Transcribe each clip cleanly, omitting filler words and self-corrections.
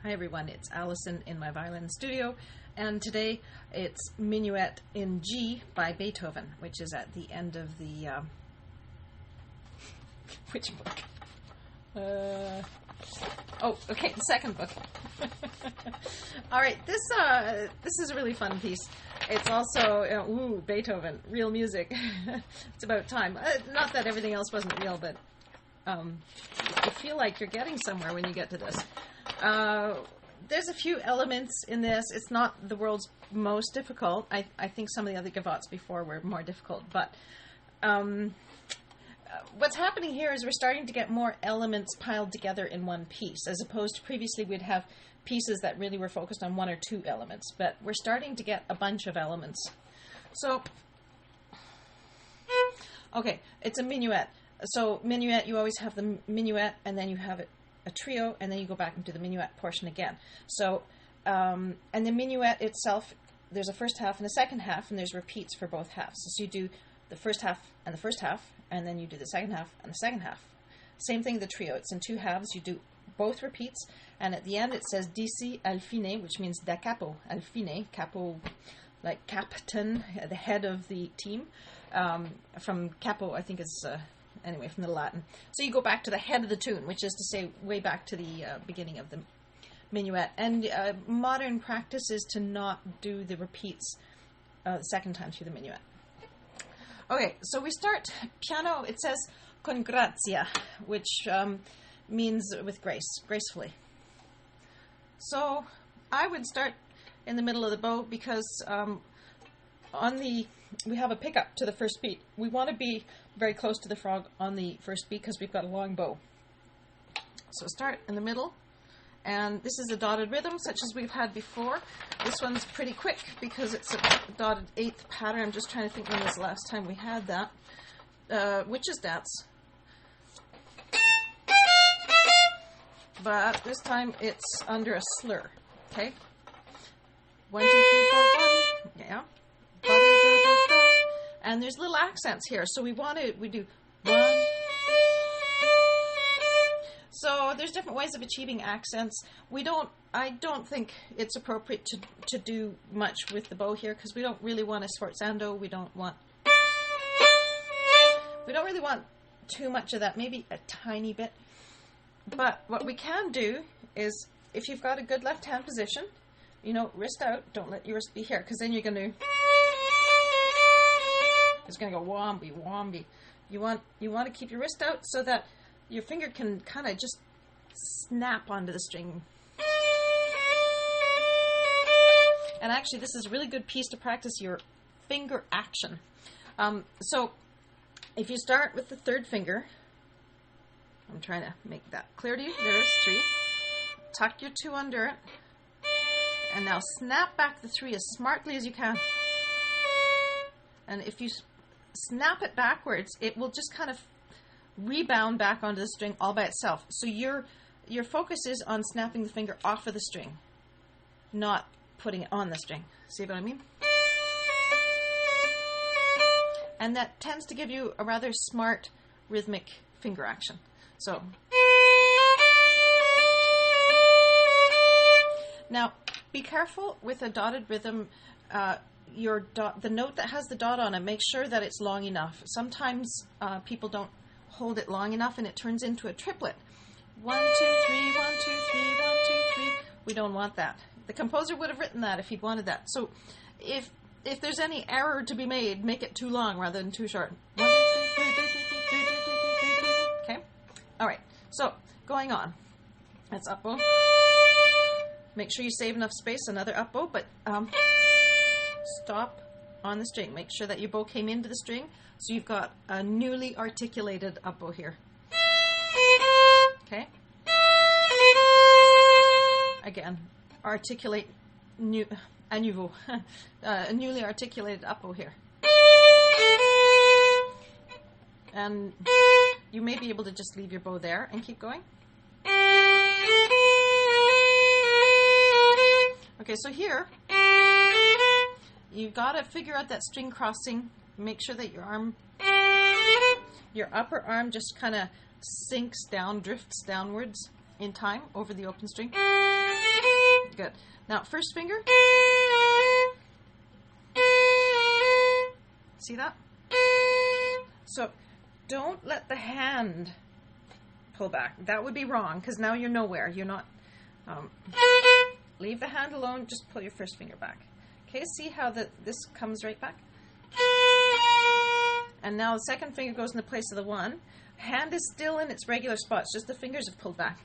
Hi everyone, it's Allison in my violin studio, and today it's Minuet in G by Beethoven, which is at the end of the which book? The second book. All right, this is a really fun piece. It's also Beethoven, real music. It's about time. Not that everything else wasn't real, but you feel like you're getting somewhere when you get to this. There's a few elements in this. It's not the world's most difficult. I think some of the other gavottes before were more difficult, but what's happening here is we're starting to get more elements piled together in one piece, as opposed to previously we'd have pieces that really were focused on one or two elements, but we're starting to get a bunch of elements. So, okay, it's a minuet. So minuet, you always have the minuet, and then you have a trio, and then you go back into the minuet portion again. So, and the minuet itself, there's a first half and a second half, and there's repeats for both halves. So you do the first half, and then you do the second half and the second half. Same thing with the trio. It's in two halves. You do both repeats, and at the end it says dici al fine, which means da capo al fine. Capo, like captain, the head of the team. From capo, I think is... anyway, from the Latin. So you go back to the head of the tune, which is to say way back to the beginning of the minuet. And modern practice is to not do the repeats the second time through the minuet. Okay, so we start piano. It says con grazia, which means with grace, gracefully. So I would start in the middle of the bow because we have a pickup to the first beat. We want to be very close to the frog on the first beat because we've got a long bow. So start in the middle, and this is a dotted rhythm such as we've had before. This one's pretty quick because it's a dotted eighth pattern. I'm just trying to think when was the last time we had that. Witch's Dance. But this time it's under a slur. Okay? 1, 2, 3, 4, 1. Yeah. And there's little accents here, so we do 1. So there's different ways of achieving accents. I don't think it's appropriate to do much with the bow here because we don't really want a sforzando. We don't really want too much of that. Maybe a tiny bit. But what we can do is, if you've got a good left hand position, wrist out. Don't let your wrist be here, because then you're going to. It's going to go womby, womby. You want to keep your wrist out so that your finger can kind of just snap onto the string. And actually, this is a really good piece to practice your finger action. So, if you start with the third finger, I'm trying to make that clear to you. There's 3. Tuck your 2 under it. And now snap back the 3 as smartly as you can. And if you snap it backwards, it will just kind of rebound back onto the string all by itself. So your focus is on snapping the finger off of the string, not putting it on the string. See what I mean? And that tends to give you a rather smart rhythmic finger action. So now be careful with a dotted rhythm. The note that has the dot on it, make sure that it's long enough. Sometimes people don't hold it long enough and it turns into a triplet. 1, 2, 3, 1, 2, 3, 1, 2, 3. We don't want that. The composer would have written that if he'd wanted that. So if there's any error to be made, make it too long rather than too short. 1, 2, 3, okay? All right. So going on. That's up bow. Make sure you save enough space, another up bow, but stop on the string. Make sure that your bow came into the string, so you've got a newly articulated up bow here. Okay? Again, articulate à nouveau. A newly articulated up bow here. And you may be able to just leave your bow there and keep going. Okay, so here you've got to figure out that string crossing. Make sure that your upper arm just kind of sinks down, drifts downwards in time over the open string. Good. Now, first finger. See that? So don't let the hand pull back. That would be wrong because now you're nowhere. You're not. Leave the hand alone. Just pull your first finger back. Okay, see how this comes right back? And now the second finger goes in the place of the one. Hand is still in its regular spot. It's just the fingers have pulled back.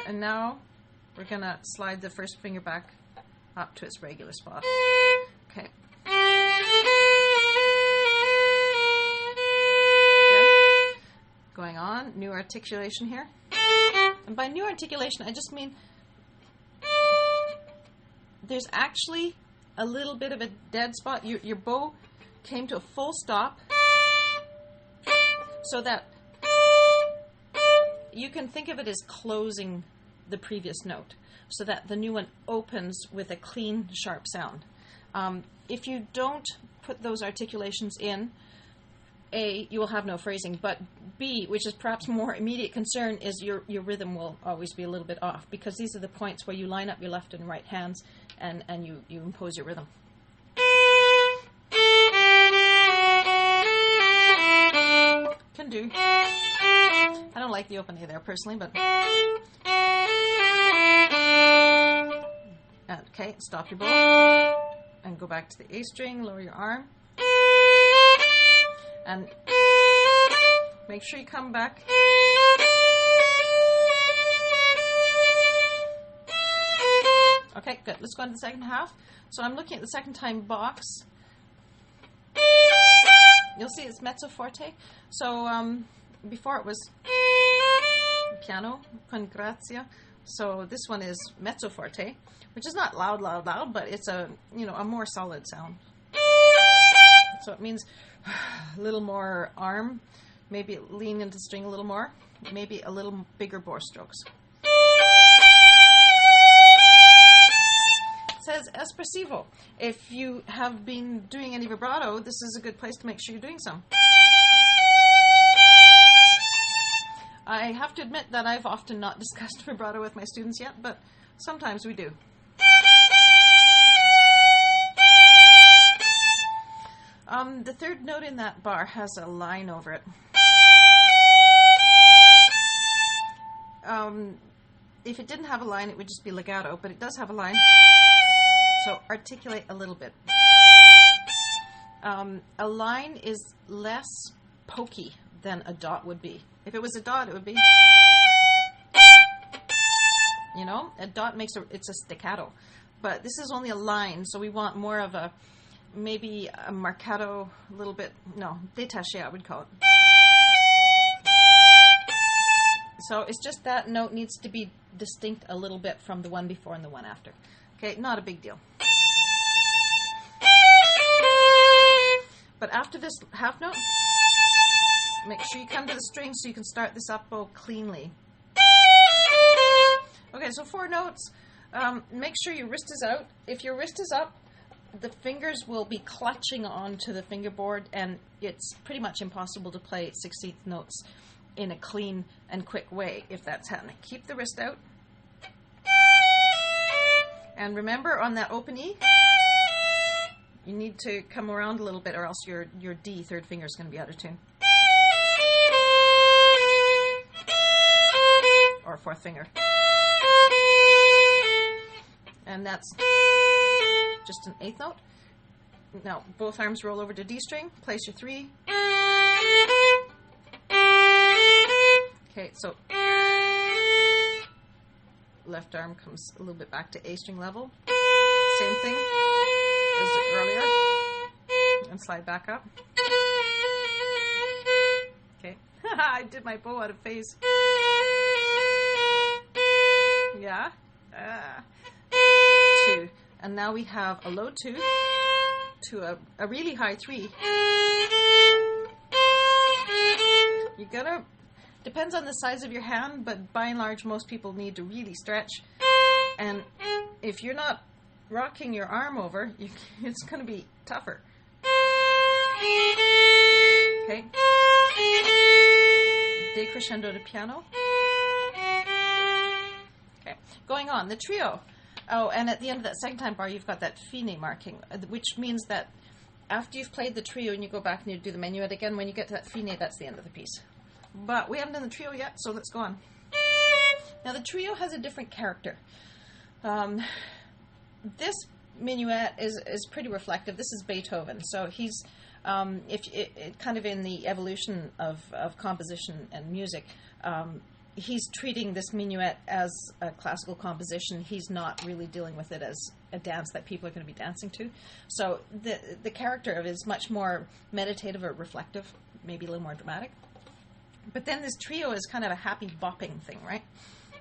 And now we're going to slide the first finger back up to its regular spot. Okay. Good. Going on. New articulation here. And by new articulation, I just mean there's actually a little bit of a dead spot. Your bow came to a full stop so that you can think of it as closing the previous note so that the new one opens with a clean, sharp sound. If you don't put those articulations in, A, you will have no phrasing, but B, which is perhaps more immediate concern, is your rhythm will always be a little bit off because these are the points where you line up your left and right hands and you impose your rhythm. Can do. I don't like the open A there personally, but... Okay, stop your bow and go back to the A string, lower your arm. And make sure you come back. Okay, good. Let's go on to the second half. So I'm looking at the second time box. You'll see it's mezzo forte. So before it was piano con grazia. So this one is mezzo forte, which is not loud, loud, loud, but it's a more solid sound. So it means a little more arm, maybe lean into string a little more, maybe a little bigger bore strokes. It says espressivo. If you have been doing any vibrato, this is a good place to make sure you're doing some. I have to admit that I've often not discussed vibrato with my students yet, but sometimes we do. The third note in that bar has a line over it. If it didn't have a line, it would just be legato, but it does have a line. So articulate a little bit. A line is less pokey than a dot would be. If it was a dot, it would be, a dot it's a staccato. But this is only a line, so we want more of a, maybe a marcato, a little bit, détaché I would call it. So it's just that note needs to be distinct a little bit from the one before and the one after. Okay, not a big deal. But after this half note, make sure you come to the string so you can start this up bow cleanly. Okay, so 4 notes. Make sure your wrist is out. If your wrist is up, the fingers will be clutching onto the fingerboard, and it's pretty much impossible to play 16th notes in a clean and quick way if that's happening. Keep the wrist out. And remember, on that open E, you need to come around a little bit, or else your D, third finger, is going to be out of tune. Or fourth finger. And that's just an 8th note. Now, both arms roll over to D string. Place your 3. Okay, so left arm comes a little bit back to A string level. Same thing as earlier. And slide back up. Okay. I did my bow out of phase. Yeah. 2. And now we have a low 2 to a really high 3. You gotta, depends on the size of your hand, but by and large most people need to really stretch. And if you're not rocking your arm over, it's going to be tougher. Okay. Decrescendo to piano. Okay. going on. The trio. Oh, and at the end of that second time bar, you've got that fine marking, which means that after you've played the trio and you go back and you do the minuet again, when you get to that fine, that's the end of the piece. But we haven't done the trio yet, so let's go on. Now, the trio has a different character. This minuet is pretty reflective. This is Beethoven, so he's kind of in the evolution of composition and music. He's treating this minuet as a classical composition. He's not really dealing with it as a dance that people are going to be dancing to. So the character of it is much more meditative or reflective, maybe a little more dramatic. But then this trio is kind of a happy bopping thing, right?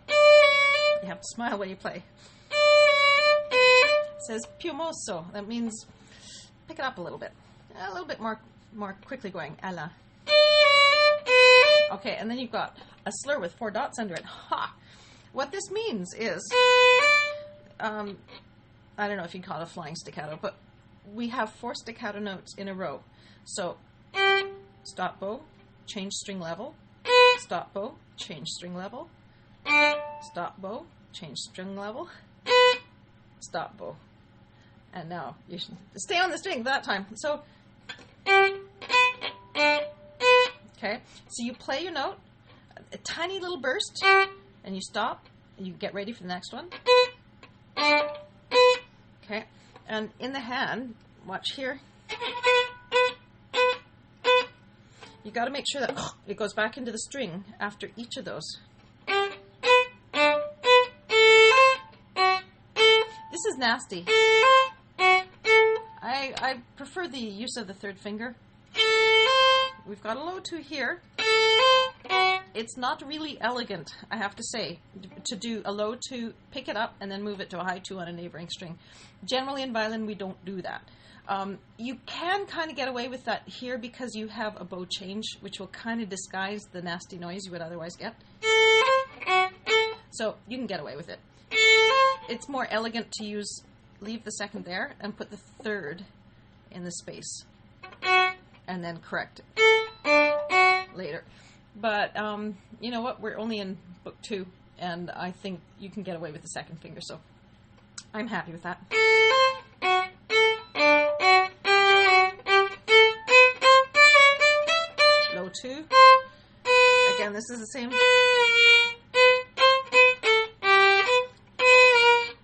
You have to smile when you play. It says più mosso. That means pick it up a little bit more quickly going. Alla. Okay, and then you've got a slur with 4 dots under it. Ha! What this means is, I don't know if you call it a flying staccato, but we have 4 staccato notes in a row. So, stop bow, change string level, stop bow, change string level, stop bow, change string level, stop bow. And now you should stay on the string that time. So, okay, so you play your note, a tiny little burst, and you stop, and you get ready for the next one. Okay, and in the hand, watch here. You got to make sure that it goes back into the string after each of those. This is nasty. I prefer the use of the 3rd finger. We've got a low 2 here. It's not really elegant, I have to say, to do a low 2, pick it up, and then move it to a high 2 on a neighboring string. Generally in violin, we don't do that. You can kind of get away with that here because you have a bow change, which will kind of disguise the nasty noise you would otherwise get. So you can get away with it. It's more elegant to leave the 2nd there and put the 3rd in the space. And then correct it later. But you know what? We're only in book 2, and I think you can get away with the 2nd finger, so I'm happy with that. Low 2. Again, this is the same.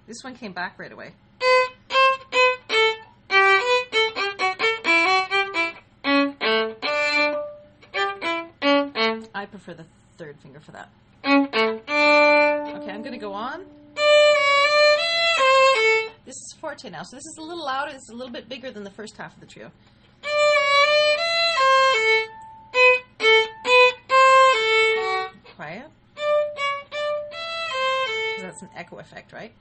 This one came back right away. I prefer the 3rd finger for that. Okay, I'm going to go on. This is forte now, so this is a little louder. It's a little bit bigger than the first half of the trio. Quiet. That's an echo effect, right?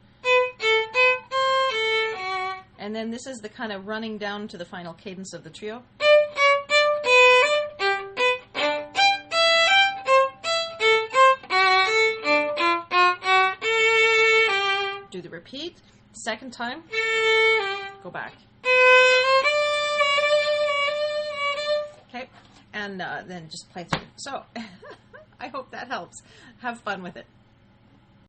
And then this is the kind of running down to the final cadence of the trio. Do the repeat. 2nd time, go back. Okay, and then just play through. So, I hope that helps. Have fun with it.